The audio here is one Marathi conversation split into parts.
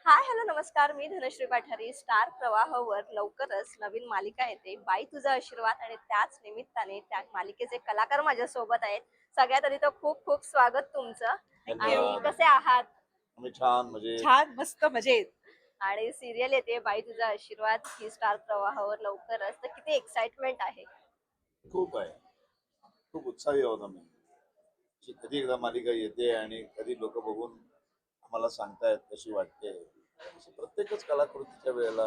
हाय हॅलो नमस्कार. मी धनश्री पाठारी. स्टार प्रवाहवर लवकरच नवीन मालिका येते, बाई तुझा आशीर्वाद, आणि त्याच निमित्ताने त्या मालिकेचे कलाकार माझ्या सोबत आहेत. सगळ्यात आधी तर खूप खूप स्वागत तुमचं. आणि धन्यवाद. कसे आहात? आम्ही छान म्हणजे छान मस्त मजेत. आणि सिरियल येते बाई तुझा आशीर्वाद ही स्टार प्रवाहावर लवकरच, तर किती एक्साइटमेंट आहे. खूप आहे. खूप उत्साही आहोत आम्ही. कधी एकदा मालिका येते आणि कधी लोक बघून आम्हाला सांगतायत कशी वाटते. असं प्रत्येकच कलाकृतीच्या वेळेला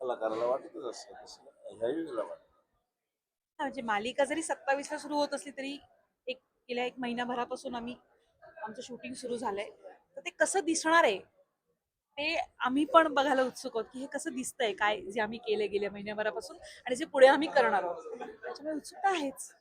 कलाकाराला वाटतच असतं तसं ह्याही वेळेला वाटतं. म्हणजे मालिका जरी 27 सुरू होत असली तरी गेल्या एक महिनाभरापासून आमचं शूटिंग सुरू झालंय. तर ते कसं दिसणार आहे ते आम्ही पण बघायला उत्सुक आहोत की हे कसं दिसतंय, काय जे आम्ही केले गेल्या महिन्याभरापासून आणि जे पुढे आम्ही करणार आहोत त्याच्यामुळे उत्सुकता आहेच.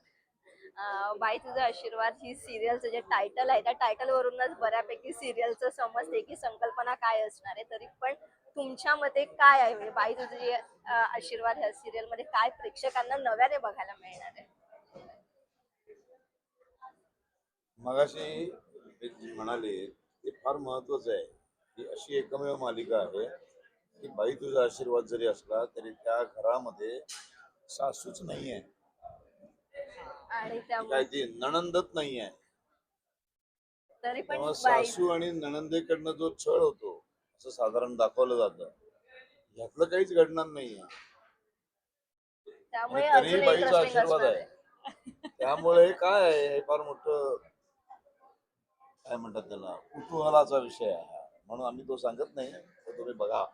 बाई तुझा आशीर्वाद ही सिरियलचं जे टायटल आहे, त्या टायटल वरूनच बऱ्यापैकी सिरियलचं समजते की संकल्पना काय असणार आहे. तरी पण तुमच्या मते काय आहे, म्हणजे बाई तुझं जे आशीर्वाद ह्या सिरियल मध्ये काय प्रेक्षकांना नव्याने बघायला मिळणार आहे? मगाशी ते जे म्हणाले ते फार महत्वाचं आहे की अशी एकमेव मालिका आहे की बाई तुझा आशीर्वाद जरी असला तरी त्या घरामध्ये सासूच नाही आहे. आणि ती काय त्यामुळे ती नणंदच नाही आहे. तरी पण तेव्हा बाई, सासू आणि नणंदेकडनं जो छळ होतो असं साधारण दाखवलं जातं, ह्यातलं काहीच घडणार नाहीये. आणि त्यामुळे तरीही अजून बाईचा इंटरेस्टिंग आशीर्वाद असणार आहे. आहे. त्यामुळे हे काय आहे, हे फार मोठं काय म्हणतात त्याला कुतूहलाचा विषय आहे. म्हणून आम्ही तो सांगत नाही, तो तुम्ही बघा.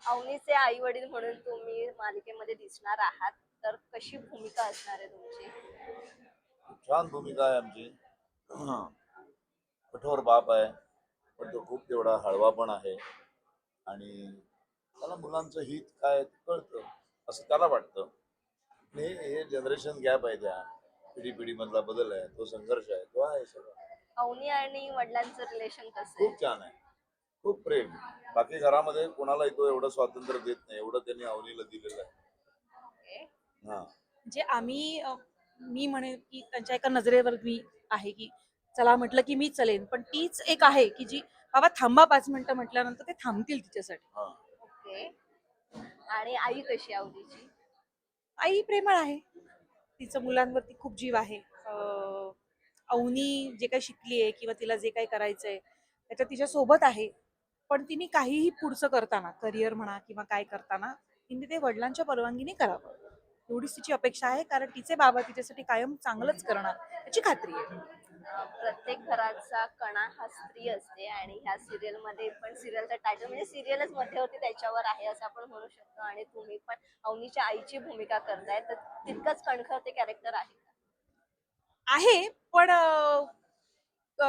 अवनीचे आई वडील म्हणून तुम्ही मालिकेमध्ये दिसणार आहात, तर कशी भूमिका असणार आहे तुमची? खूप छान भूमिका आहे आमची. कठोर बाप आहे, पण तो खूप तेवढा हळवा पण आहे. आणि त्याला मुलांचं हित काय ते कळतं असं त्याला वाटतं. हे जनरेशन गॅप आहे, त्या पिढी मधला बदल आहे, तो संघर्ष आहे, तो आहे सगळं. अवनी आणि वडिलांचं रिलेशन कसं आहे? खूप छान आहे. खूप प्रेम. बाकी घरामध्ये कोणालाही तो एवढं स्वातंत्र्य देत नाही एवढं त्यांनी अवनीला दिलेलं आहे. ओके. हा. म्हणजे मी म्हणेन की त्यांच्या एका नजरेवर मी आहे की चला म्हटलं की मी चलेन, पण तीच एक आहे की जी बाबा थांबा 5 मिनिटं म्हटल्यानंतर ते थांबतील तिच्यासाठी. हा. ओके. आणि आई कशी आहे अवनीची? आई प्रेमळ आहे, तिचं मुलांवरती खूप जीव आहे. अवनी जे काही शिकली आहे किंवा तिला जे काही करायचंय त्याच्यात तिच्या सोबत आहे, पण तिने काहीही पुढचं करताना करिअर म्हणा किंवा काय करताना तिने ते वडिलांच्या परवानगीने करावं एवढीच तिची अपेक्षा आहे, कारण तिचे बाबा तिच्यासाठी कायम चांगलंच करणार याची खात्री आहे. प्रत्येक घराचा कणा हा स्त्री असते, आणि ह्या सिरियल मध्ये पण सिरियलचा टायटल म्हणजे सिरियलच मध्यवर्ती त्याच्यावर आहे असं आपण म्हणू शकतो. आणि तुम्ही पण अवनीच्या आईची भूमिका करताय, तर तितकंच कणखर ते कॅरेक्टर आहे का? आहे पण अ,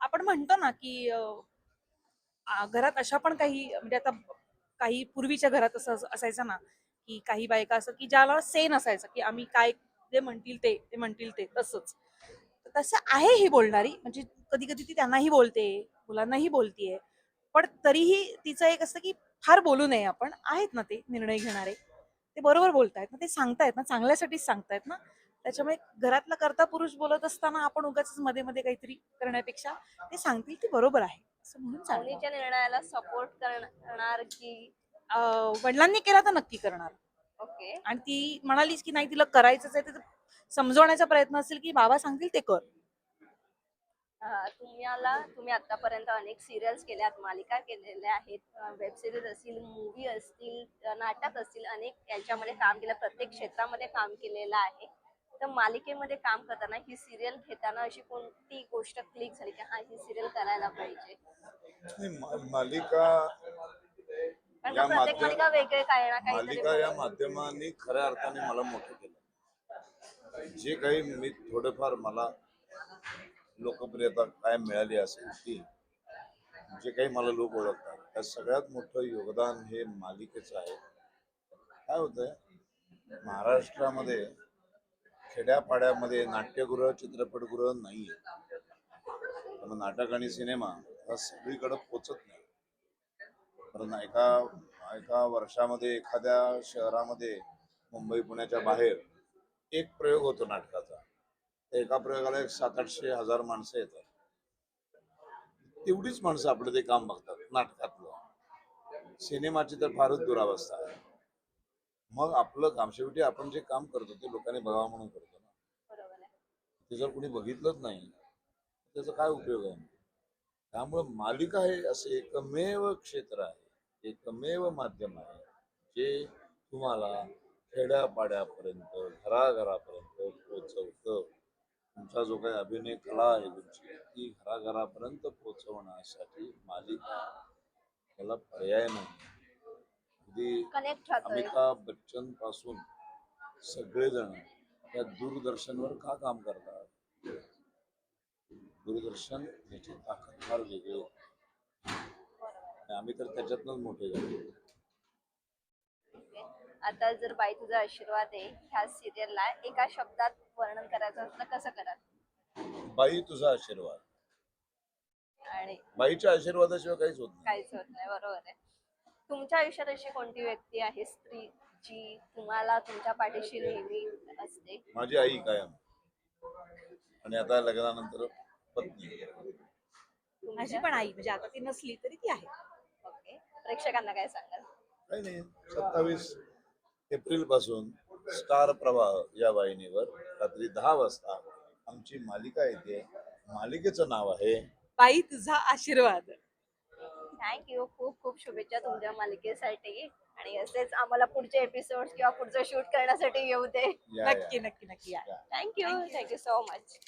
आपण म्हणतो ना की घरात अशा पण काही म्हणजे आता काही पूर्वीच्या घरात असं असायचं ना की काही बायका असं की ज्याला से नसायचं की आम्ही काय जे म्हणतील ते म्हणतील ते तसंच. तर तसं आहे ही बोलणारी, म्हणजे कधी कधी ती त्यांनाही बोलते, मुलांनाही बोलतीये, पण तरीही तिचं एक असतं की फार बोलू नये आपण, आहेत ना ते निर्णय घेणारे, ते बरोबर बोलतायत ना, ते सांगतायत ना, चांगल्यासाठीच सांगतायत ना. त्याच्यामुळे घरातला कर्ता पुरुष बोलत असताना आपण उगाच मध्ये मध्ये काहीतरी करण्यापेक्षा ते सांगतील ते बरोबर आहे असं म्हणून चालतं. अवनीच्या निर्णयाला सपोर्ट करणार की? वडिलांनी केला तर नक्की करणार. ओके. आणि ती म्हणालीच की नाही तिला करायचंच आहे, तर समजवण्याचा प्रयत्न असेल की बाबा सांगतील ते कर. तुम्ही आतापर्यंत अनेक सिरियल्स केल्यात, मालिका केलेल्या आहेत, वेब सिरीज असतील, मूवी असतील, नाटक असतील, अनेक यांच्यामध्ये काम केलं, प्रत्येक क्षेत्रामध्ये काम केलेलं आहे. तर मालिकेमध्ये काम करताना, ही सिरियल घेताना अशी कोणती गोष्ट क्लिक झाली की हा ही सिरियल करायला पाहिजे? मालिका कारण का या प्रत्येक माध्यम मालिका वेगळे काही ना काहीतरी मालिका या म्हणून. माध्यमांनी खऱ्या अर्थाने मला मोठं केलं. जे काही मी थोडंफार मला लोकप्रियता काय मिळाली असेल ती, जे काही मला लोक ओळखतात, त्या सगळ्यात मोठं योगदान हे मालिकेचं आहे. काय होतंय, महाराष्ट्रामध्ये खेड्यापाड्यामध्ये नाट्यगृह चित्रपटगृह नाहीये. त्यामुळे नाटक आणि सिनेमा हा सगळीकडे पोचत नाही. कारण एका एका वर्षामध्ये एखाद्या शहरामध्ये मुंबई पुण्याच्या बाहेर एक प्रयोग होतो नाटकाचा, एका प्रयोगाला 700-800 हजार माणसं येतात. तेवढीच माणसं आपलं ते काम बघतात. नाटकातलं. सिनेमाची तर फारच दुरावस्था आहे. मग आपलं काम शेवटी आपण जे काम करतो ते लोकांनी बघावं म्हणून करतो ना. बरोबर आहे. ते जर कोणी बघितलंच नाही त्याचा काय उपयोग आहे. त्यामुळं मालिका हे असे एकमेव क्षेत्र आहे, एकमेव माध्यम आहे जे तुम्हाला खेड्यापाड्यापर्यंत घराघरापर्यंत पोहोचवतं. तुमचा जो काही अभिनय कला आहे तुमची ती घराघरापर्यंत पोहोचवण्यासाठी मालिका त्याला पर्याय नाही. अगदी कनेक्ट राहतोय. अमिताभ बच्चन पासून सगळेजण या दूरदर्शनवर का काम करतात. दूरदर्शन याची ताकद फार वेगळी आहे. आणि आम्ही तर त्याच्यातनंच मोठे झालो. आता जर बाई तुझा आशीर्वाद आहे ह्या सिरियलला एका शब्दात वर्णन करायचं असलं कसं कराल? बाई तुझा आशीर्वाद. आणि बाईच्या आशीर्वादाशिवाय काहीच होत नाही. काहीच होत नाही. बरोबर आहे. तुमच्या आयुष्यात अशी कोणती व्यक्ती आहे स्त्री जी तुम्हाला तुमच्या पाठीशी नेहमी असते? माझी आई कायम आणि आता लग्नानंतर पत्नी. माझी तुमच्या? पण आई म्हणजे आता ती नसली तरी ती आहे. ओके. प्रेक्षकांना काय सांगाल? काही नाही 27 एप्रिल पासून स्टार प्रवाह या वाहिनीवर रात्री 10 वाजता आमची मालिका येते. मालिकेचं नाव आहे बाई तुझा आशीर्वाद. थँक्यू. खूप खूप शुभेच्छा तुमच्या मालिकेसाठी आणि असेच आम्हाला पुढचे एपिसोड किंवा पुढचं शूट करण्यासाठी येऊ दे. या नक्की नक्की नक्की या. थँक्यू. Thank you so much.